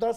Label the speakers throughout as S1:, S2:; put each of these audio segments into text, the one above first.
S1: 10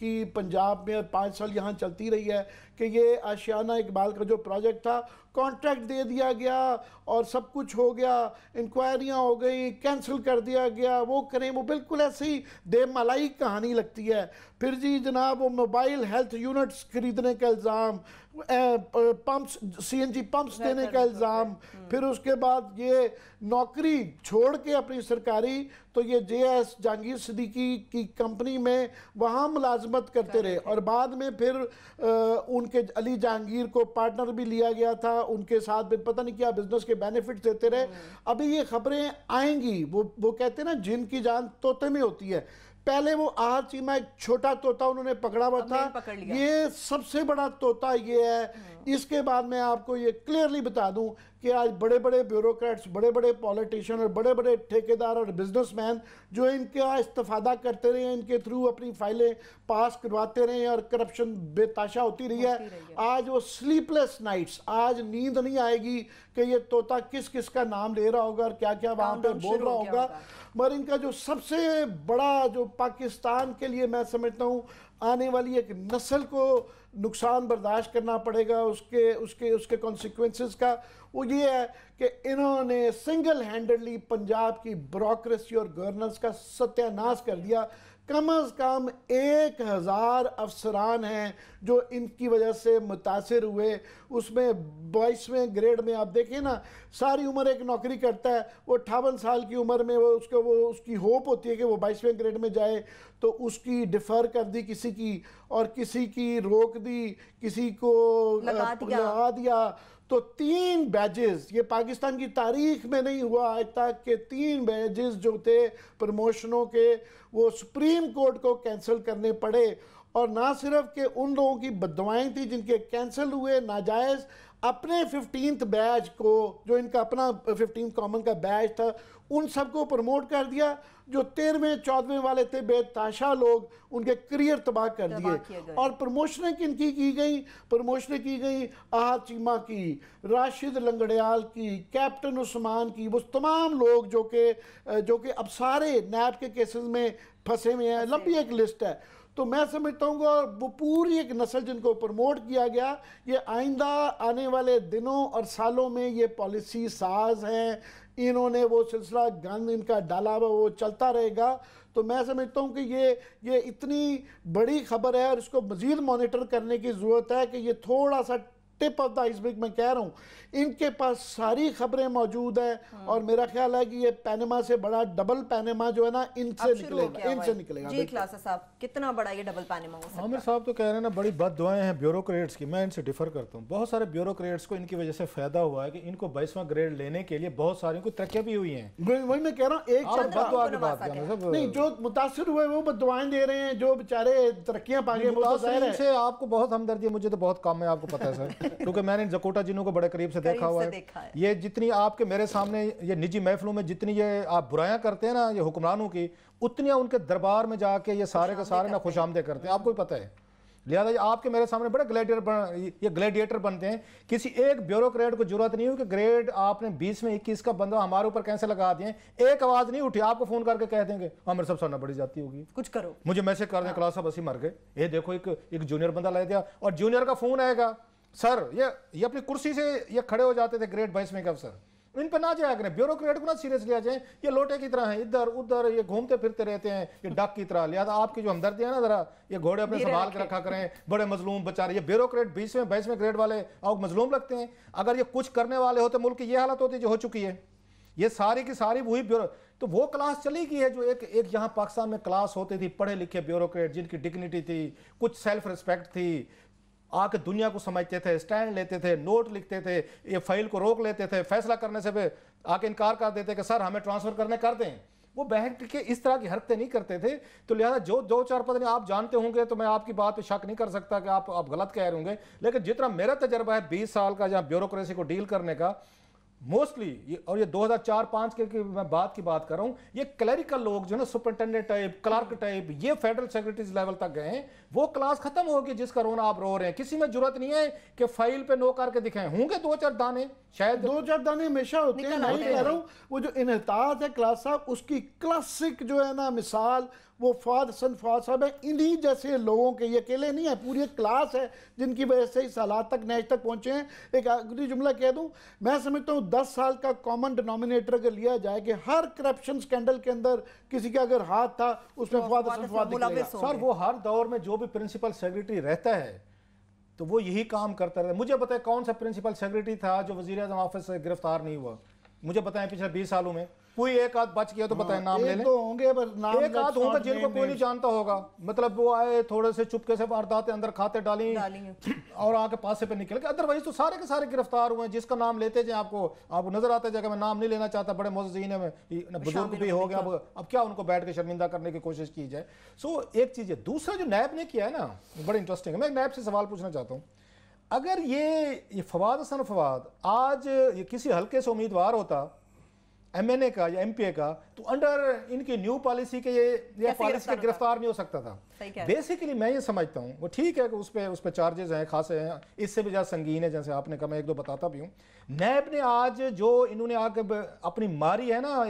S1: کی پنجاب میں 5 سال یہاں چلتی رہی ہے کہ یہ آشیانہ اقبال کا جو پروجیکٹ تھا کانٹریکٹ دے دیا گیا اور سب کچھ ہو گیا, انکوائریاں ہو گئی, کینسل کر دیا گیا, وہ کریں, وہ بالکل ایسی دے ملائی کہانی لگتی ہے. پھر جی جناب وہ موبائل ہیلتھ یونٹس خریدنے کا الزام, پمپس سی این جی پمپس دینے کا الزام, پھر اس کے بعد یہ نوکری چھوڑ کے اپنی سرکاری تو یہ جے ایس جہانگیر صدیقی کی کمپنی میں وہاں ملازمت کرتے رہے, اور بعد میں پھر ان کے علی جہانگیر کو پارٹنر بھی لیا گیا تھا, ان کے ساتھ بھی پتہ نہیں کیا بزنس کے بینیفٹس دیتے رہے. ابھی یہ خبریں آئیں گی, وہ کہتے ہیں نا جن کی جان طوطے میں ہوتی ہے. پہلے وہ آہر چیمہ ایک چھوٹا طوطا انہوں نے پکڑا ہوا تھا, یہ سب سے بڑا طوطا یہ ہے. اس کے بعد میں آپ کو یہ کلیئرلی بتا دوں کہ آج بڑے بڑے بیوروکریٹس, بڑے بڑے پولیٹیشین اور بڑے بڑے ٹھیکیدار اور بزنس مین جو ان کا استفادہ کرتے رہے ہیں, ان کے تھرو اپنی فائلیں پاس کرواتے رہے ہیں اور کرپشن بے تاشا ہوتی رہی ہے, آج وہ سلیپ لیس نائٹس, آج نیند نہیں آئے گی کہ یہ طوطا کس کس کا نام لے رہا ہوگا اور کیا کیا وہاں پہ بول رہا ہوگا. مگر ان کا جو سب سے بڑا جو پاکستان کے لیے میں سمجھتا ہوں آنے والی ایک نسل کو نقصان برداشت کرنا پڑے گا اس کے کانسیکوینسز کا, وہ یہ ہے کہ انہوں نے سنگل ہینڈڈلی پنجاب کی بیوروکریسی اور گورننس کا ستیہ ناش کر دیا. کم از کم 1000 افسران ہیں جو ان کی وجہ سے متاثر ہوئے. اس میں 22ویں گریڈ میں آپ دیکھیں نا, ساری عمر ایک نوکری کرتا ہے, وہ 58 سال کی عمر میں اس کی ہوپ ہوتی ہے کہ وہ 22ویں گریڈ میں جائے, تو اس کی ڈیفر کر دی کسی کی, اور کسی کی روک دی, کسی کو لگا دیا. تو 3 بیجز, یہ پاکستان کی تاریخ میں نہیں ہوا آج تک کہ 3 بیجز جو تھے پروموشنوں کے وہ سپریم کورٹ کو کینسل کرنے پڑے. اور نہ صرف کہ ان لوگوں کی بددعائیں تھیں جن کے کینسل ہوئے ناجائز, اپنے 15th بیج کو جو ان کا اپنا 15th کامن کا بیج تھا ان سب کو پروموٹ کر دیا. جو 13ویں 14ویں والے تھے بے تاشا لوگ, ان کے کریئر تباہ کر دیے. اور پروموشنیں کن کی گئیں؟ پروموشنیں کی گئیں آہر چیمہ کی, راشد لنگڑیال کی, کیپٹن عثمان کی, وہ تمام لوگ جو کہ اب سارے نیب کے کیسز میں پھنسے ہوئے ہیں. لمبی ایک لسٹ ہے. تو میں سمجھتا ہوں گا وہ پوری ایک نسل جن کو پروموٹ کیا گیا, یہ آئندہ آنے والے دنوں اور سالوں میں یہ پالیسی ساز ہیں, انہوں نے وہ سلسلہ گند ان کا ڈالا ہوا وہ چلتا رہے گا. تو میں سمجھتا ہوں کہ یہ اتنی بڑی خبر ہے اور اس کو مزید مانیٹر کرنے کی ضرورت ہے کہ یہ تھوڑا سا ٹپ آف دا آئس برگ میں کہہ رہا ہوں, ان کے پاس ساری خبریں موجود ہیں, اور میرا خیال ہے کہ یہ پینما سے بڑا ڈبل پینما جو ہے نا ان سے نکلے گا.
S2: جی خلاصہ صاحب, کتنا بڑا یہ ڈبل پینما ہو سکتا ہے؟
S3: عامر صاحب تو کہہ رہے ہیں نا بڑی بد دعائیں ہیں بیوروکریٹس کی. میں ان سے ڈیفر کرتا ہوں. بہت سارے بیوروکریٹس کو ان کی وجہ سے فائدہ ہوا ہے کہ ان کو 22واں گریڈ لینے کے لیے بہت ساری کو ترقیاں بھی ہوئی ہیں.
S1: وہی میں کہہ رہا ہوں, ایک
S3: بد دعا کی بات
S1: نہیں, جو متاثر ہوئے وہ بد دعائیں دے رہے ہیں, جو بیچارے ترقیاں پا گئے وہ تو ظاہر ہے.
S3: سے آپ کو بہت ہمدردی ہے, مجھے تو بہت کم ہے, آپ کو پتہ ہے سر, کیونکہ میں نے زکوٹا جنوں کو بڑے قریب سے دیکھا ہوا ہے. یہ جتنی آپ کے میرے سامنے یہ نجی محفلوں میں جتنی یہ آپ برائیاں کرتے ہیں نا یہ حکمرانوں کی, اتنی ان کے دربار میں جا کے یہ سارے کے سارے نا خوش آمدید کرتے ہیں, آپ کو بھی پتہ ہے. لہذا آپ کے میرے سامنے بڑے گلیڈیٹر بنتے ہیں. کسی ایک بیوروکریٹ کو ضرورت نہیں ہو کہ گریڈ آپ نے 20 میں 21 کا بندہ ہمارے اوپر کیسے لگا دیے, ایک آواز نہیں اٹھی, آپ کو فون کر کے کہہ دیں گے ہمارے سب سرنا بڑی جاتی ہوگی,
S2: کچھ کرو, مجھے
S3: میسج کر دیں کلاس صاحب اسی مر گئے, یہ دیکھو ایک جونیئر بندہ لے دیا, اور جونیئر کا فون آئے گا, سر یہ اپنی کرسی سے یہ کھڑے ہو جاتے تھے گریڈ 22 میں کے افسر, ان پہ نہ جایا کریں, بیوروکریٹ کو نہ سیریس لیا جائیں, یہ لوٹے کی طرح ہیں, ادھر ادھر یہ گھومتے پھرتے رہتے ہیں, یہ ڈاک کی طرح. لہذا آپ کی جو ہمدردی ہے نا ذرا یہ گھوڑے اپنے سنبھال کے رکھا کریں, بڑے مظلوم بچارے. یہ بیوروکریٹ 20ویں 22ویں گریڈ والے آپ مظلوم لگتے ہیں. اگر یہ کچھ کرنے والے ہوتے ملک کی یہ حالت ہوتی جو ہو چکی ہے. یہ ساری کی ساری وہی تو وہ کلاس چلی گئی ہے جو ایک یہاں پاکستان میں کلاس ہوتی تھی, پڑھے لکھے بیوروکریٹ جن کی ڈگنیٹی تھی, کچھ سیلف ریسپیکٹ تھی, آ کے دنیا کو سمجھتے تھے, سٹینڈ لیتے تھے, نوٹ لکھتے تھے, یہ فائل کو روک لیتے تھے, فیصلہ کرنے سے آ کے انکار کر دیتے کہ سر ہمیں ٹرانسفر کرنے کر دیں. وہ بہت کے اس طرح کی حرکتیں نہیں کرتے تھے. تو لہذا جو 2-4 پتہ نہیں آپ جانتے ہوں گے, تو میں آپ کی بات پہ شک نہیں کر سکتا کہ آپ غلط کہہ رہے ہوں گے, لیکن جتنا میرا تجربہ ہے 20 سال کا جہاں بیوروکریسی کو ڈیل کرنے کا, موسٹلی اور یہ 2004-05 کے میں بات کر رہا ہوں, یہ کلیریکل لوگ جو ہے نا سپرنٹینڈنٹ ٹائپ, کلرک ٹائپ, یہ فیڈرل سیکرٹریز لیول تک گئے ہیں. وہ کلاس ختم ہوگی جس کا رونا آپ رو رہے ہیں. کسی میں ضرورت نہیں ہے کہ فائل پہ نو کر کے دکھائیں, ہوں گے 2-4 دانے, شاید
S1: 2-4 دانے ہمیشہ ہوتے ہیں. میں کہہ رہا ہوں وہ جو انحطاط ہے کلاس صاحب, اس کی کلاسک جو ہے نا مثال وہ فواد حسن فواد صاحب ہیں. انہی جیسے لوگوں کے, یہ اکیلے نہیں ہیں, پوری ایک کلاس ہے جن کی وجہ سے اس حالات تک نیچ تک پہنچے ہیں. ایک آخری جملہ کہہ دوں, میں سمجھتا ہوں 10 سال کا کامن ڈینومینیٹر اگر لیا جائے کہ ہر کرپشن سکینڈل کے اندر کسی کا اگر ہاتھ تھا اس میں فواد حسن فواد نکلے گا.
S3: سر وہ ہر دور میں جو بھی پرنسپل سیکریٹری رہتا ہے تو وہ یہی کام کرتا رہتا ہے. مجھے بتائیں کون سا پرنسپل سیکریٹری تھا جو وزیر اعظم آفس سے گرفتار نہیں ہوا؟ مجھے بتائیں پچھلے 20 سالوں میں کوئی ایک آدھ بچ گیا تو بتائیں, نام لے لیں. ایک آدھ ہوں گا جن کو کوئی نہیں جانتا ہوگا, مطلب وہ آئے تھوڑے سے چپکے سے وارداتیں اندر کھاتے ڈالیں اور آ کے پاسے پہ نکل گئے. ادروائز تو سارے کے سارے گرفتار ہوئے ہیں. جس کا نام لیتے جائیں آپ کو نظر آتا ہے کہ میں نام نہیں لینا چاہتا, بڑے معززین ہیں, بزرگ بھی ہو گیا, اب کیا ان کو بیٹھ کے شرمندہ کرنے کی کوشش کی جائے. سو ایک چیز ہے. دوسرا جو نیب نے کیا ہے نا, بڑا انٹرسٹنگ ہے. میں نیب سے سوال پوچھنا چاہتا ہوں, اگر یہ فواد حسن فواد آج یہ کسی حلقے سے امیدوار ہوتا ایم این اے کا یا ایم پی اے کا, تو انڈر ان کی نیو پالیسی کے یہ پالیسی کے گرفتار نہیں ہو سکتا تھا. بیسیکلی میں یہ سمجھتا ہوں وہ ٹھیک ہے کہ اس پہ چارجز ہیں خاصے ہیں, اس سے بھی زیادہ سنگین ہے جیسے آپ نے کہا, میں ایک دو بتاتا بھی ہوں. نیب نے آج جو انہوں نے آگے اپنی ماری ہے نا,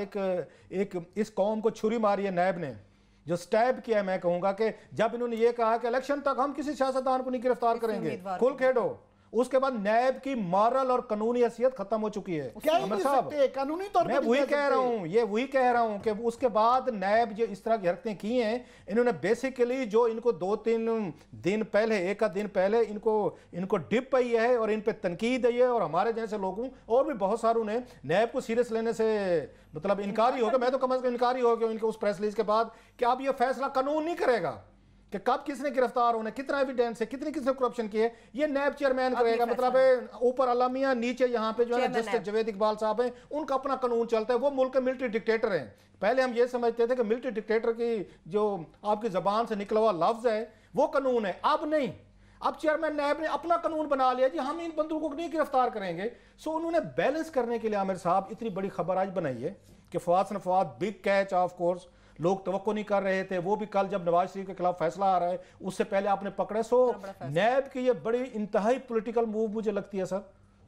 S3: ایک اس قوم کو چھری ماری ہے نیب نے, جو سٹیب کیا ہے, میں کہوں گا کہ جب انہوں نے یہ کہا کہ الیکشن تک ہم کسی سیاستدان کو نہیں گرفتار کریں گے, کھل کھیڑو, اس کے بعد نیب کی مارل اور قانونی حیثیت ختم ہو چکی ہے.
S1: قانونی طور
S3: میں وہی کہہ رہا ہوں کہ اس کے بعد نیب جو اس طرح کی حرکتیں کی ہیں, انہوں نے بیسیکلی جو ان کو 2-3 دن پہلے, ایک دن پہلے ان کو ڈپ پئی ہے اور ان پہ تنقید ہے, اور ہمارے جیسے لوگوں اور بھی بہت ساروں نے نیب کو سیریس لینے سے مطلب انکاری ہو گیا. میں تو کم از کم انکاری ہو گیا ان کے اس پریس ریلیز کے بعد کہ اب یہ فیصلہ قانون نہیں کرے گا کہ کب کس نے گرفتار ہونا, کتنا ایویڈنس ہے, کتنی کس نے کرپشن کی ہے, یہ نیب چیئرمین کرے گا. مطلب اوپر علامیہ, نیچے یہاں پہ جو ہے جسٹس جاوید اقبال صاحب ہیں, ان کا اپنا قانون چلتا ہے. وہ ملک کے ملٹری ڈکٹیٹر ہیں. پہلے ہم یہ سمجھتے تھے کہ ملٹری ڈکٹیٹر کی جو آپ کی زبان سے نکلا ہوا لفظ ہے وہ قانون ہے, اب نہیں. اب چیئرمین نیب نے اپنا قانون بنا لیا, جی ہم ان بندوں کو نہیں گرفتار کریں گے. سو انہوں نے بیلنس کرنے کے لیے عامر صاحب اتنی بڑی خبر آج بنائی ہے کہ Fawad Hasan Fawad big catch, of course لوگ توقع نہیں کر رہے تھے. وہ بھی کل جب نواز شریف کے خلاف فیصلہ آ رہا ہے اس سے پہلے آپ نے پکڑے. سو نیب کی یہ بڑی انتہائی پولیٹیکل موو مجھے لگتی ہے سر.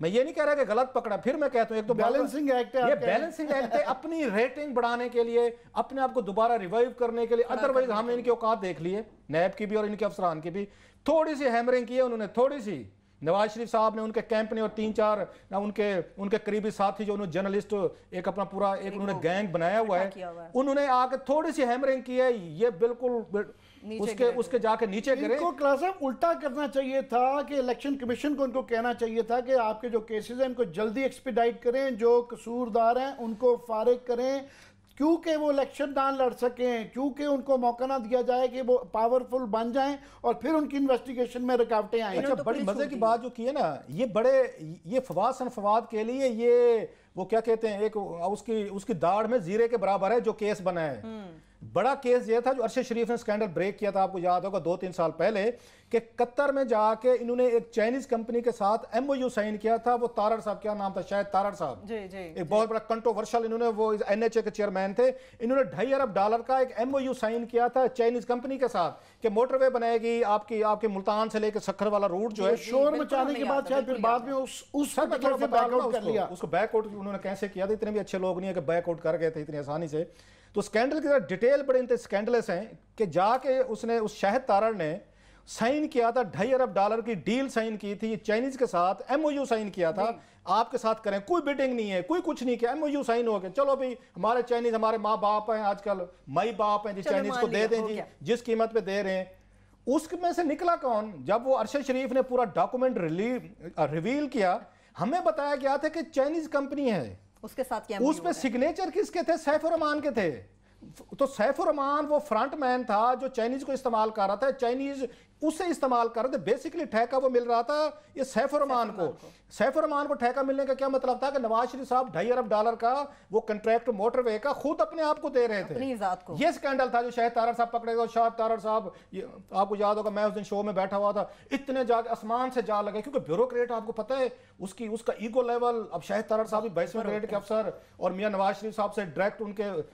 S3: میں یہ نہیں کہہ رہا کہ غلط پکڑا, پھر میں کہتا ہوں ایک تو
S1: بیلنسنگ ایکٹ ہے,
S3: یہ بیلنسنگ ایکٹ ہے اپنی ریٹنگ بڑھانے کے لیے, اپنے آپ کو دوبارہ ریوائیو کرنے کے لیے. ادروائز ہم نے ان کی اوقات دیکھ لیے, نیب کی بھی اور ان کے افسران کی بھی. تھوڑی سی ہیمرنگ کی ہے انہوں نے, تھوڑی سی. نواز شریف صاحب نے ان کے کیمپ نے اور 3-4 ان کے قریبی ساتھی جو انہوں نے جرنلسٹ ایک اپنا پورا ایک انہوں نے گینگ بنایا ہوا ہے, انہوں نے آ کے تھوڑی سی ہیمرنگ کی ہے. یہ بالکل اس کے جا کے نیچے گرے.
S1: ان کو کلاس الٹا کرنا چاہیے تھا کہ الیکشن کمیشن کو ان کو کہنا چاہیے تھا کہ آپ کے جو کیسز ہیں ان کو جلدی ایکسپیڈائٹ کریں, جو قصوردار ہیں ان کو فارغ کریں, کیونکہ وہ الیکشن نہ لڑ سکیں, کیونکہ ان کو موقع نہ دیا جائے کہ وہ پاورفل بن جائیں اور پھر ان کی انویسٹیگیشن میں رکاوٹیں آئیں.
S3: اچھا بڑی مزے کی بات جو کی ہے نا, یہ فواد حسن فواد کے لیے یہ وہ کیا کہتے ہیں, ایک اس کی داڑھ میں زیرے کے برابر ہے جو کیس بنا ہے. بڑا کیس یہ تھا جو ارشد شریف نے سکینڈل بریک کیا تھا, آپ کو یاد ہوگا 2-3 سال پہلے, کہ قطر میں جا کے انہوں نے ایک چائنیز کمپنی کے ساتھ ایم او یو سائن کیا تھا. وہ تارڑ صاحب, کیا نام تھا, شاید تارڑ صاحب, ایک بہت بڑا کنٹروورشل, انہوں نے وہ این ایچ اے کے چیئرمین تھے, انہوں نے $2.5 ارب کا ایک ایم او یو سائن کیا تھا چائنیز کمپنی کے ساتھ کہ موٹر وے بنائے گی آپ کے ملتان سے لے کے سکھر والا روٹ جو ہے.
S1: شور مچانے کے بعد شاید پھر بعد میں اس سے بیک آؤٹ کر لیا.
S3: اس کو بیک آؤٹ انہوں نے کیسے کیا تھا, اتنے بھی اچھے لوگ نہیں ہیں کہ بیک آؤٹ کر گئے تھے اتنی آسانی سے. تو سکینڈل کی ڈیٹیل بڑے سکینڈلس ہیں کہ جا کے اس شاہد تارڑ نے سائن کیا تھا, $2.5 ارب کی ڈیل سائن کی تھی چائنیز کے ساتھ, ایم او یو سائن کیا تھا, آپ کے ساتھ کریں, کوئی بیٹنگ نہیں ہے, کوئی کچھ نہیں کیا, ایم او یو سائن ہو گیا. چلو بھی ہمارے چائنیز ہمارے ماں باپ ہیں, آج کل مائی باپ ہیں, جی چائنیز کو دے دیں, جی جس قیمت پہ دے رہے ہیں. اس میں سے نکلا کون, جب وہ ارشد شریف نے پورا ڈاکومنٹ ریویل کیا, ہمیں بتایا گیا تھا کہ چائنیز کمپنی ہے,
S2: اس کے ساتھ کیا
S3: اس پہ سگنیچر کس کے تھے, سیف الرحمان کے تھے. تو سیف الرحمان وہ فرنٹ مین تھا جو چائنیز کو استعمال کر رہا تھا, چائنیز اسے استعمال کر رہے تھے. بیسیکلی ٹھیکہ وہ مل رہا تھا یہ سیف الرحمان کو. سیف الرحمان کو ٹھیکہ ملنے کا کیا مطلب تھا کہ نواز شریف صاحب $2.5 ارب کا وہ کنٹریکٹ موٹر وے کا خود اپنے آپ کو دے رہے تھے. یہ سکینڈل تھا جو شاہد تارڑ صاحب پکڑے گئے. شاہد تارڑ صاحب, آپ کو یاد ہوگا میں اس دن شو میں بیٹھا ہوا تھا, اتنے جا کے آسمان سے جا لگے, کیونکہ بیوروکریٹ آپ کو پتہ ہے اس کا ایگو لیول. اب شاہد تارڑ صاحب 22ویں گریڈ کے افسر اور میاں نواز شریف صاحب سے ڈائریکٹ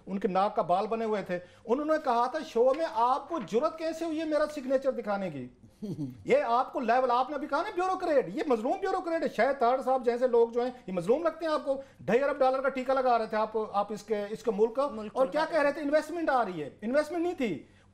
S3: ان کے ناک کا بال بنے ہوئے تھے. انہوں نے کہا تھا شو میں, آپ کو جرت کیسے ہوئی ہے میرا سگنیچر دکھانے کی, یہ آپ کو لیول, آپ نے بھی کہا نا بیوروکریٹ, یہ مظلوم بیوروکریٹ ہے. شاہد تارڑ صاحب جیسے لوگ جو ہیں یہ مظلوم لگتے ہیں آپ کو. $2.5 ارب کا ٹیکہ لگا رہے تھے آپ اس کے ملک کا, اور کیا کہہ رہے تھے, انویسٹمنٹ آ رہی ہے. انویسٹمنٹ نہیں تھی,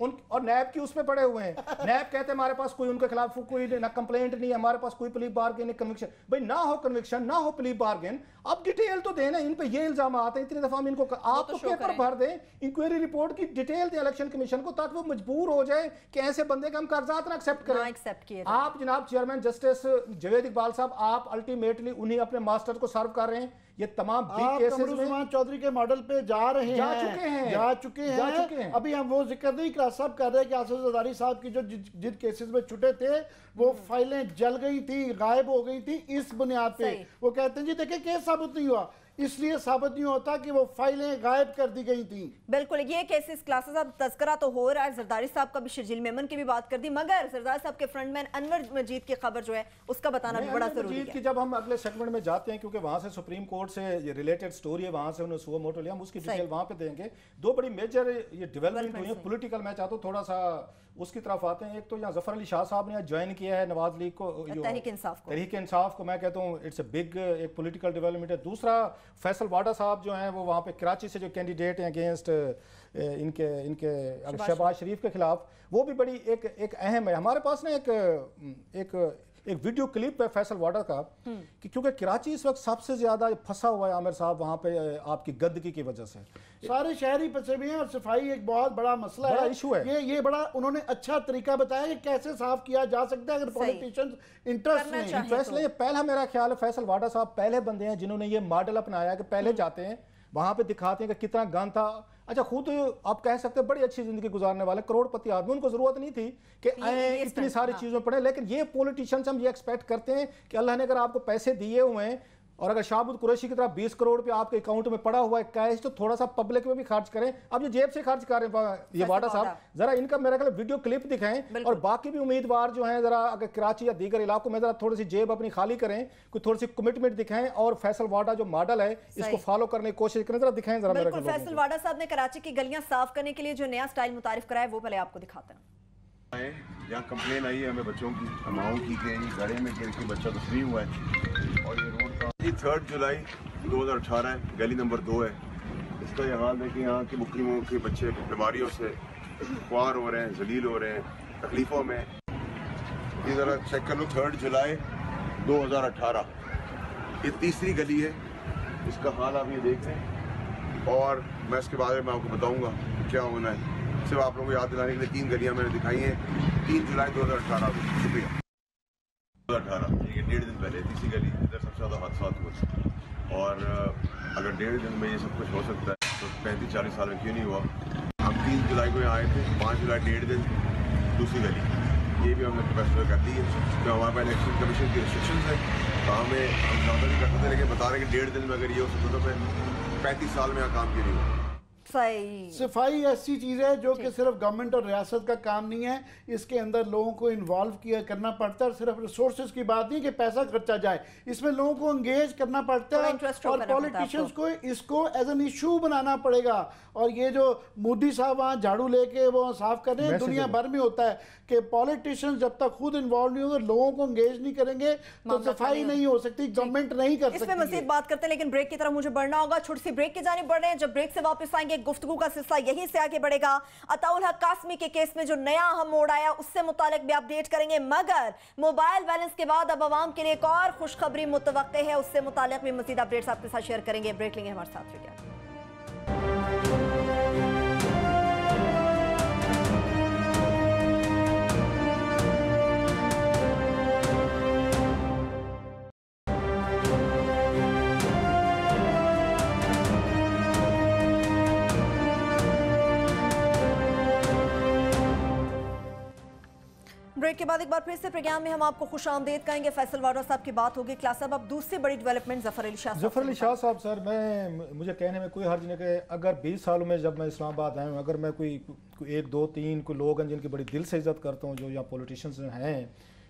S3: اور نیب کی اس میں پڑے ہوئے ہیں. نیب کہتے ہیں ہمارے پاس کوئی ان کے خلاف کوئی نہ کمپلینٹ نہیں ہے, ہمارے پاس کوئی پلی بارگین کنوکشن. بھائی نہ ہو کنوکشن, نہ ہو پلی بارگین, آپ ڈیٹیل تو دیں نا. ان پہ یہ الزامات ہیں, اتنی دفعہ ہم ان کو آپ تو پیپر بھر دیں, انکوائری رپورٹ کی ڈیٹیل دیں الیکشن کمیشن کو, تاکہ وہ مجبور ہو جائے کہ ایسے بندے کا ہم کاغذات نہ ایکسیپٹ کریں. آپ جناب چیئرمین جسٹس جاوید اقبال صاحب, آپ الٹیمیٹلی انہیں اپنے ماسٹر کو سرو کر رہے ہیں. یہ تمام بگ کیسز میں
S1: عثمان چودھری کے ماڈل پہ جا رہے ہیں, جا چکے ہیں. ابھی ہم وہ ذکر نہیں کر صاحب کر رہے کہ آصف زرداری صاحب کی جو جن کیسز میں چھٹے تھے وہ فائلیں جل گئی تھی, غائب ہو گئی تھی اس بنیاد پہ. وہ کہتے ہیں جی دیکھیں کیس ثابت نہیں ہوا, اس لیے ثابت نہیں ہوتا کہ وہ فائلیں غائب کر دی گئی تھیں.
S2: بالکل, یہ کیسز کلاسز اب تذکرہ تو ہو رہا ہے. زرداری صاحب کا بھی, شرجیل میمن کی بھی بات کر دی, مگر زرداری صاحب کے فرنٹ مین انور مجید کی خبر جو ہے اس کا بتانا بھی بڑا ضروری ہے.
S3: جب ہم اگلے سیگمنٹ میں جاتے ہیں, کیونکہ وہاں سے سپریم کورٹ سے یہ ریلیٹڈ سٹوری ہے, وہاں سے انہوں نے سو موٹو لیا, ہم اس کی ڈیٹیل وہاں پہ دیں گے. دو بڑی میجر یہ ڈیولپمنٹ ہوئی ہیں پولیٹیکل, میں چاہتا ہوں تھوڑا سا اس کی طرف آتے ہیں. ایک تو یہاں ظفر علی شاہ صاحب نے جوائن کیا ہے نواز لیگ کو, تحریک انصاف کو. میں کہتا ہوں اٹس اے بگ ایک پولیٹیکل ڈیولپمنٹ ہے. دوسرا فیصل واڈا صاحب جو ہیں وہ وہاں پہ کراچی سے جو کینڈیڈیٹ ہیں اگینسٹ ان کے شہباز شریف کے خلاف, وہ بھی بڑی ایک اہم ہے. ہمارے پاس نا ایک ویڈیو کلپ ہے فیصل واڈا کا, کہ کیونکہ کراچی اس وقت سب سے زیادہ پھنسا ہوا ہے عامر صاحب وہاں پہ آپ کی گندگی کی وجہ سے.
S1: سارے شہری پھنسے ہوئے ہیں, اور صفائی ایک بہت بڑا مسئلہ ہے,
S3: ایشو ہے.
S1: یہ بڑا انہوں نے اچھا طریقہ بتایا کہ کیسے صاف کیا جا سکتا ہے اگر پولیٹیشنز انٹرسٹ
S3: لیں. پہلا میرا خیال ہے فیصل واڈا صاحب پہلے بندے ہیں جنہوں نے یہ ماڈل اپنایا کہ پہلے جاتے ہیں وہاں پہ دکھاتے ہیں کہ کتنا گند تھا. اچھا خود آپ کہہ سکتے ہیں بڑی اچھی زندگی گزارنے والے کروڑ پتی آدمی, ان کو ضرورت نہیں تھی کہ اتنی ساری چیزوں پڑھیں. لیکن یہ پولیٹیشنز ہم یہ ایکسپیکٹ کرتے ہیں کہ اللہ نے اگر آپ کو پیسے دیے ہوئے ہیں, اور اگر شاہبود قریشی کی طرح 20 کروڑ پہ آپ کے اکاؤنٹ میں پڑا ہوا ہے کیش, تو تھوڑا سا پبلک میں بھی خرچ کریں. اب یہ جیب سے خرچ کر رہے ہیں یہ واڈا صاحب, ذرا ان کا میرا خیال ویڈیو کلپ دکھائیں. اور باقی بھی امیدوار جو ہیں ذرا اگر کراچی یا دیگر علاقوں میں ذرا تھوڑی سی جیب اپنی خالی کریں, کوئی تھوڑی سی کمٹمنٹ دکھائیں, اور فیصل واڈا جو ماڈل ہے اس کو فالو کرنے کی کوشش کریں. ذرا دکھائیں ذرا.
S2: بالکل, فیصل واڈا صاحب نے کراچی کی گلیاں صاف کرنے کے لیے جو نیا سٹائل متعارف کرایا وہ پہلے آپ کو دکھاتے ہیں.
S4: یہاں کمپلین آئی ہے ہمیں بچوں کی, ماؤں کی, کہ یہ گڑھے میں گر کے بچہ تسلیم ہوا ہے, اور یہ روڈ کا 3 جولائی 2018 ہے, گلی نمبر 2 ہے. اس کا یہ حال ہے کہ یہاں کے مقیموں کے بچے بیماریوں سے خوار ہو رہے ہیں, ذلیل ہو رہے ہیں, تکلیفوں میں. یہ ذرا چیک کر لو, 3 جولائی 2018 یہ تیسری گلی ہے, اس کا حال آپ یہ دیکھ رہے ہیں, اور میں اس کے بارے میں آپ کو بتاؤں گا کیا ہونا ہے. صرف آپ لوگوں کو یاد دلانے کے لیے 3 گلیاں میں نے دکھائی ہیں 3 جولائی 2018 کو. شکریہ. 2018 یہ 1.5 دن پہلے تیسری گلی, ادھر سب سے زیادہ حادثات ہوئے, اور اگر 1.5 دن میں یہ سب کچھ ہو سکتا ہے تو 35-40 سال میں کیوں نہیں ہوا. ہم 3 جولائی کو یہاں آئے تھے, 5 جولائی 1.5 دن دوسری گلی, یہ بھی ہم نے پروفیسر کر دی ہے. جو ہمارے پاس الیکشن کمیشن کی ریسٹرکشنز ہیں, تو ہمیں ہم زیادہ نہیں کر سکتے, لیکن بتا رہے ہیں کہ 1.5 دن میں اگر یہ ہو سکتا تو میں 35 سال میں یہاں کام کیوں نہیں ہوا.
S1: صفائی ایسی چیز ہے جو کہ صرف گورنمنٹ اور ریاست کا کام نہیں ہے, اس کے اندر لوگوں کو انوالو کرنا پڑتا ہے. اور صرف ریسورسز کی بات نہیں کہ پیسہ خرچہ جائے, اس میں لوگوں کو انگیج کرنا پڑتا ہے, اور پولیٹیشنز کو اس کو ایز این ایشو بنانا پڑے گا. اور یہ جو مودی صاحب وہاں جھاڑو لے کے وہ صاف کر رہے ہیں, دنیا بھر میں ہوتا ہے کہ پولیٹیشنز جب تک خود انوالو نہیں ہوں گے, لوگوں کو انگیج نہیں کریں گے, تو صفائی نہیں ہو سکتی, گورنمنٹ نہیں کر سکتی.
S2: اس میں مزید بات کرتے ہیں, لیکن بریک کی طرف مجھے بڑھنا ہوگا. چھوٹی سی بریک کی جانب بڑھ رہے ہیں. جب بریک سے واپس آئیں گے گفتگو کا سلسلہ یہیں سے آگے بڑھے گا. عطاء الحق قاسمی کے کیس میں جو نیا اہم موڑ آیا اس سے متعلق بھی اپڈیٹ کریں گے, مگر موبائل بیلنس کے بعد اب عوام کے لیے ایک اور خوشخبری متوقع ہے, اس سے متعلق بھی مزید اپڈیٹس آپ کے ساتھ شیئر کریں گے. بریک لیں گے, ہمارے ساتھ رہیے. بریک کے بعد ایک بار پھر سے پروگرام میں ہم آپ کو خوش آمدید کہیں گے. فیصل واڈا صاحب کی بات ہوگی. کلاس صاحب اب دوسری بڑی ڈیولپمنٹ ظفر علی شاہ
S3: صاحب. سر مجھے کہنے میں کوئی حرج نہیں کہ اگر 20 سالوں میں جب میں اسلام آباد آیا ہوں, اگر میں کوئی 1 2 3 کوئی لوگ ہیں جن کی بڑی دل سے عزت کرتا ہوں, جو یہاں پولیٹیشنز ہیں,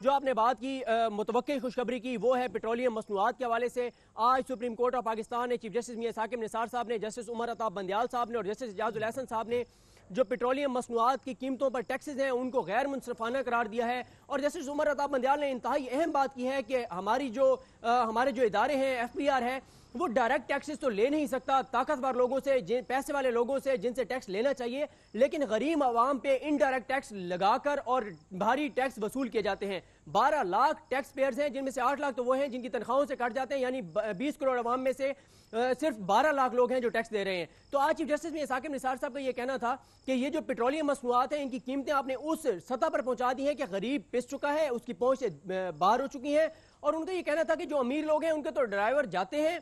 S5: جو آپ نے بات کی متوقع خوشخبری کی وہ ہے پیٹرولیم مصنوعات کے حوالے سے. آج سپریم کورٹ آف پاکستان نے چیف جسٹس میاں ثاقب نثار صاحب نے، جسٹس عمر عطا بندیال صاحب نے اور جسٹس اعجاز الحسن صاحب نے جو پیٹرولیم مصنوعات کی قیمتوں پر ٹیکسز ہیں ان کو غیر منصفانہ قرار دیا ہے. اور جسٹس عمر عطا بندیال نے انتہائی اہم بات کی ہے کہ ہمارے جو ادارے ہیں، ایف بی آر ہے، وہ ڈائریکٹ ٹیکسز تو لے نہیں سکتا طاقتور لوگوں سے، پیسے والے لوگوں سے جن سے ٹیکس لینا چاہیے، لیکن غریب عوام پہ انڈائریکٹ ٹیکس لگا کر اور بھاری ٹیکس وصول کیے جاتے ہیں. 12 لاکھ ٹیکس پیئرز ہیں جن میں سے 8 لاکھ تو وہ ہیں جن کی تنخواہوں سے کٹ جاتے ہیں، یعنی 20 کروڑ عوام میں سے صرف 12 لاکھ لوگ ہیں جو ٹیکس دے رہے ہیں. تو آج چیف جسٹس میاں ثاقب نثار صاحب کا یہ کہنا تھا کہ یہ جو پیٹرولیم مصنوعات ہیں ان کی قیمتیں آپ نے اس سطح پر پہنچا دی ہیں کہ غریب پس چکا ہے، اس کی پہنچ سے باہر ہو چکی ہیں. اور ان کا یہ کہنا تھا کہ جو امیر لوگ ہیں ان کے تو ڈرائیور جاتے ہیں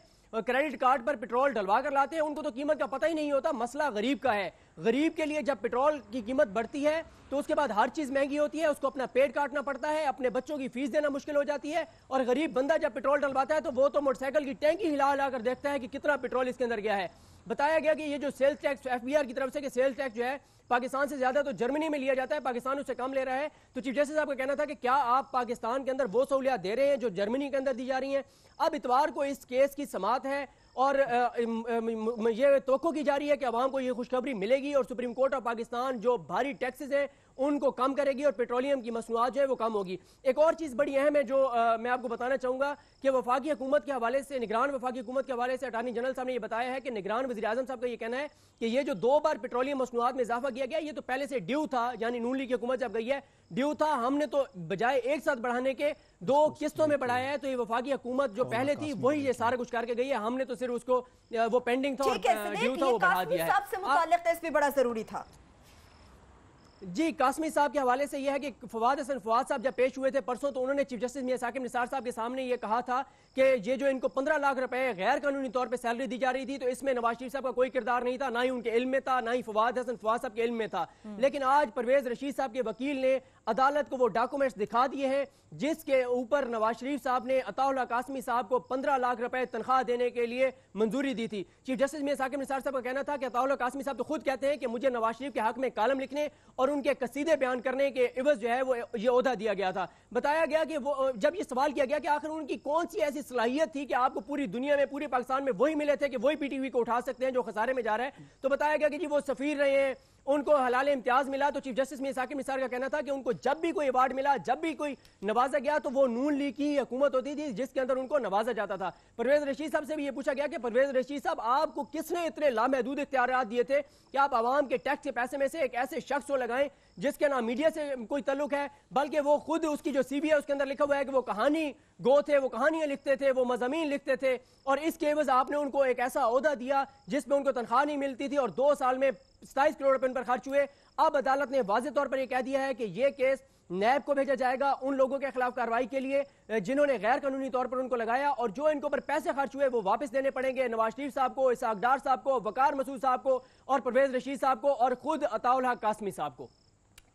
S5: کریڈٹ کارڈ پر پیٹرول ڈلوا کر لاتے ہیں، ان کو تو قیمت کا پتہ ہی نہیں ہوتا. مسئلہ غریب کا ہے. غریب کے لیے جب پیٹرول کی قیمت بڑھتی ہے تو اس کے بعد ہر چیز مہنگی ہوتی ہے، اس کو اپنا پیٹ کاٹنا پڑتا ہے، اپنے بچوں کی فیس دینا مشکل ہو جاتی ہے. اور غریب بندہ جب پیٹرول ڈلواتا ہے تو وہ تو موٹر سائیکل کی ٹینکی ہلا ہلا کر دیکھتا ہے کہ کتنا پیٹرول اس کے اندر گیا ہے. بتایا گیا کہ یہ جو sales tax F B R کی طرف سے کہ سیلز ٹیکس جو ہے پاکستان سے زیادہ تو جرمنی میں لیا جاتا ہے، پاکستان اس سے کم لے رہا ہے. تو چیف جسٹس صاحب کا کہنا تھا کہ کیا آپ پاکستان کے اندر وہ سہولیات دے رہے ہیں جو جرمنی کے اندر دی جا رہی ہیں. اب اتوار کو اس کیس کی سماعت ہے اور یہ توقع کی جا رہی ہے کہ عوام کو یہ خوشخبری ملے گی اور سپریم کورٹ آف پاکستان جو بھاری ٹیکسز ہیں ان کو کم کرے گی اور پیٹرولیم کی مصنوعات جو ہے وہ کم ہوگی. ایک اور چیز بڑی اہم ہے جو میں آپ کو بتانا چاہوں گا کہ وفاقی حکومت کے حوالے سے، نگران وفاقی حکومت کے حوالے سے اٹارنی جنرل صاحب نے یہ بتایا ہے کہ نگران وزیر اعظم صاحب کا یہ کہنا ہے کہ یہ جو 2 بار پیٹرولیم مصنوعات میں اضافہ کیا گیا یہ تو پہلے سے ڈیو تھا، یعنی نون لیگ کی حکومت جب گئی ہے ڈیو تھا، ہم نے تو بجائے ایک ساتھ بڑھانے کے 2 قسطوں میں بڑھایا ہے. تو یہ وفاقی حکومت جو پہلے تھی وہی یہ سارا کچھ کر کے گئی ہے، ہم نے تو صرف اس کو وہ پینڈنگ تھا اور ڈیو تھا وہ بڑھا دیا ہے.
S2: صاحب سے متعلق اس بھی بڑا ضروری تھا.
S5: جی قاسمی صاحب کے حوالے سے یہ ہے کہ فواد حسن فواد صاحب جب پیش ہوئے تھے پرسوں تو انہوں نے چیف جسٹس میاں ثاقب نثار صاحب کے سامنے یہ کہا تھا کہ یہ جو ان کو 15 لاکھ روپے غیر قانونی طور پہ سیلری دی جا رہی تھی تو اس میں نواز شریف صاحب کا کوئی کردار نہیں تھا، نہ ہی ان کے علم میں تھا، نہ ہی فواد حسن فواد صاحب کے علم میں تھا. لیکن آج پرویز رشید صاحب کے وکیل نے عدالت کو وہ ڈاکومنٹس دکھا دیے ہیں جس کے اوپر نواز شریف صاحب نے عطا اللہ قاسمی صاحب کو 15 لاکھ روپے تنخواہ دینے کے لیے منظوری دی تھی. چیف جسٹس میاں ثاقب نثار صاحب کا کہنا تھا کہ عطا اللہ قاسمی صاحب تو خود کہتے ہیں کہ مجھے نواز شریف کے حق میں کالم لکھنے اور ان کے قصیدے بیان کرنے کے عوض جو ہے وہ یہ عہدہ دیا گیا تھا. بتایا گیا کہ وہ جب یہ سوال کیا گیا کہ آخر ان کی کون سی ایسی صلاحیت تھی کہ آپ کو پوری دنیا میں پورے پاکستان میں وہی ملے تھے کہ وہی پی ٹی وی کو اٹھا سکتے ہیں جو خسارے میں جا رہا ہے، تو بتایا گیا کہ جی وہ سفیر رہے ہیں، ان کو حلال امتیاز ملا. تو چیف جسٹس میاں ثاقب نثار کا کہنا تھا کہ ان کو جب بھی کوئی ایوارڈ ملا، جب بھی کوئی نوازا گیا تو وہ نون لیگ کی حکومت ہوتی تھی جس کے اندر ان کو نوازا جاتا تھا. پرویز رشید صاحب سے بھی یہ پوچھا گیا کہ پرویز رشید صاحب آپ کو کس نے اتنے لامحدود اختیارات دیے تھے کہ آپ عوام کے ٹیکس کے پیسے میں سے ایک ایسے شخص کو لگائیں جس کے نہ میڈیا سے کوئی تعلق ہے بلکہ وہ خود اس کی جو سی وی ہے اس کے اندر لکھا ہوا ہے کہ وہ کہانی گو تھے، وہ کہانیاں لکھتے تھے، وہ مضامین لکھتے تھے، اور اس کے عوض آپ نے ان کو ایک ایسا عہدہ دیا جس میں ان کو تنخواہ نہیں ملتی تھی اور 2 سال میں 27 کروڑ روپے ان پر خرچ ہوئے. اب عدالت نے واضح طور پر یہ کہہ دیا ہے کہ یہ کیس نیب کو بھیجا جائے گا ان لوگوں کے خلاف کارروائی کے لیے جنہوں نے غیر قانونی طور پر ان کو لگایا اور جو ان کو پر پیسے خرچ ہوئے وہ واپس دینے پڑیں گے نواز شریف صاحب کو، اسحاق ڈار صاحب کو، وقار مسعود صاحب کو اور پرویز رشید صاحب کو اور خود عطا الحق قاسمی صاحب کو.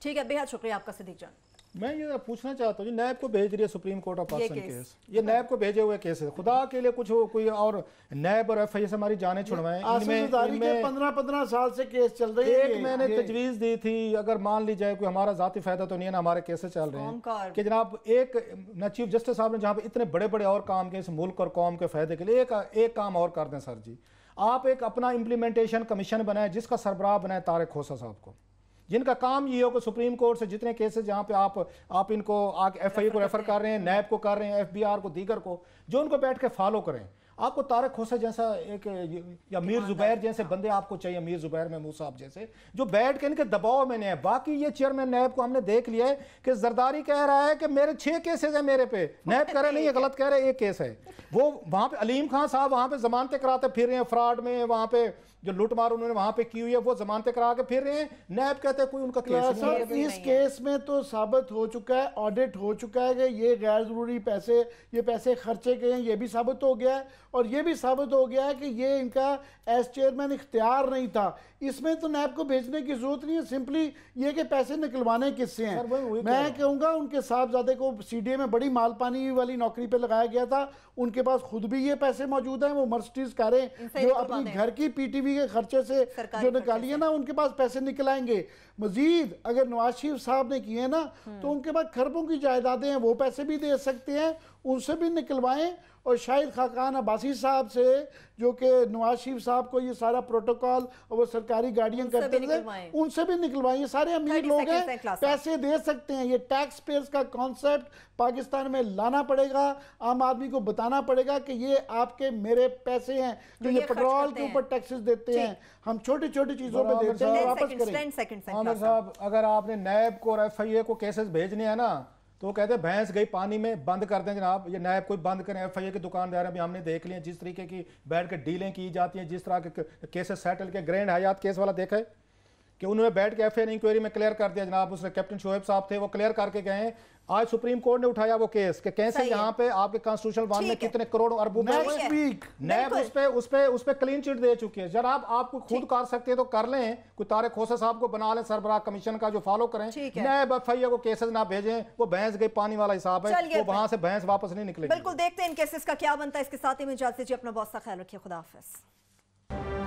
S2: ٹھیک ہے، بہت شکریہ آپ کا صدیق جان.
S3: میں یہ پوچھنا چاہتا ہوں نیب کو بھیج رہی ہے supreme court of Pakistan case, یہ نیب کو بھیجے ہوئے کیس ہے. خدا کے لیے کچھ کوئی اور نیب اور ایف آئی سے ہماری جانیں چھڑوائیں.
S1: 15 سال سے کیس چل رہی ہے.
S3: ایک میں نے تجویز دی تھی اگر مان لی جائے کوئی ہمارا ذاتی فائدہ تو نہیں ہے نا، ہمارے کیسز چل رہے ہیں کہ جناب ایک نہ چیف جسٹس صاحب نے جہاں پہ اتنے بڑے بڑے اور کام کے اس ملک اور قوم کے فائدے کے لیے ایک کام اور کر دیں سر جی، آپ ایک اپنا امپلیمنٹیشن کمیشن بنائیں جس کا سربراہ بنائیں طارق کھوسہ صاحب کو، جن کا کام یہ ہو کہ سپریم کورٹ سے جتنے کیسز جہاں پہ آپ ان کو ایف آئی کو ریفر کر رہے ہیں، نیب کو کر رہے ہیں، ایف بی آر کو، دیگر کو، جو ان کو بیٹھ کے فالو کریں. آپ کو طارق کھوسہ جیسا ایک یا میر زبیر جیسے بندے آپ کو چاہیے، میر زبیر محمود صاحب جیسے جو بیٹھ کے ان کے دباؤ میں نہیں ہے. باقی یہ چیئرمین نیب کو ہم نے دیکھ لیا ہے کہ زرداری کہہ رہا ہے کہ میرے 6 کیسز ہیں میرے پہ، نیب کہہ رہے نہیں، یہ غلط کہہ رہے، ایک کیس ہے. وہ وہاں پہ علیم خان صاحب وہاں پہ ضمانتیں کراتے پھر رہے ہیں فراڈ میں، وہاں پہ جو لوٹ مار انہوں نے وہاں پہ کی ہوئی ہے وہ ضمانتیں کرا کے پھر رہے ہیں. نیب کہتے ہیں کوئی ان کا کیس نہیں.
S1: اس کیس میں تو ثابت ہو چکا ہے، آڈٹ ہو چکا ہے کہ یہ غیر ضروری پیسے، یہ پیسے خرچے گئے ہیں، یہ بھی ثابت ہو گیا ہے. اور یہ بھی ثابت ہو گیا ہے کہ یہ ان کا ایز چیئرمین اختیار نہیں تھا. اس میں تو نیب کو بھیجنے کی ضرورت نہیں ہے, سمپلی یہ کہ پیسے نکلوانے کس سے ہیں. میں کہوں گا ان کے صاحبزادے کو سی ڈی اے میں بڑی مال پانی والی نوکری پہ لگایا گیا تھا, ان کے پاس خود بھی یہ پیسے موجود ہیں, وہ مرسڈیز کاریں جو اپنی گھر کی پی ٹی وی کے خرچے سے جو نکالی ہے نا, ان کے پاس پیسے نکل آئیں گے. مزید اگر نواز شریف صاحب نے کیے نا تو ان کے پاس کھربوں کی جائیدادیں ہیں, وہ پیسے بھی دے سکتے ہیں, ان سے بھی نکلوائیں. اور شاہد خاقان عباسی صاحب سے جو کہ نواز شریف صاحب کو یہ سارا پروٹوکول اور وہ سرکاری گاڑیاں کرتے تھے, ان سے بھی نکلوائیں. یہ سارے امیر لوگ ہیں, پیسے دے سکتے ہیں. یہ ٹیکس پیئرز کا کانسیپٹ پاکستان میں لانا پڑے گا, عام آدمی کو بتانا پڑے گا کہ یہ آپ کے میرے پیسے ہیں جو یہ پیٹرول کے اوپر ٹیکسز دیتے ہیں, ہم چھوٹی چھوٹی چیزوں پہ دیتے ہیں, واپس کریں.
S3: عامر صاحب اگر آپ نے نیب کو اور ایف آئی اے کو کیسز بھیجنے ہیں نا تو وہ کہتے ہیں بھینس گئی پانی میں, بند کر دیں جناب, یہ نیب کوئی بند کریں. ایف آئی اے کے دکاندار بھی ہم نے دیکھ لیے جس طریقے کی بیٹھ کے ڈیلیں کی جاتی ہیں, جس طرح کے کیسز سیٹل کے. گرینڈ حیات کیس والا دیکھا ہے کہ انہوں نے بیٹھ کے ایف آئی اے انکوائری میں کلیئر کر دیا جناب, اس نے کیپٹن شعیب صاحب تھے وہ کلیئر کر کے گئے ہیں. آج سپریم کورٹ نے اٹھایا وہ کیس کہ کیسے یہاں پہ آپ کے کانسٹیٹیوشنل وان میں کتنے کروڑ اربوں نیب اس پہ کلین چٹ دے چکی ہے. جناب آپ کو خود کر سکتے ہیں تو کر لیں, کوئی طارق کھوسہ صاحب کو بنا لیں سربراہ کمیشن کا جو فالو کریں. نیب ایف آئی اے کو کیسز نہ بھیجیں, وہ بھینس گئی پانی والا حساب ہے, وہ وہاں سے بھینس واپس نہیں نکلے.
S2: بالکل دیکھتے ہیں ان کیسز کا کیا بنتا ہے. اس کے ساتھ ہی میں اجازت دیجیے, اپنا بہت سا خیال رکھیے, خدا حافظ.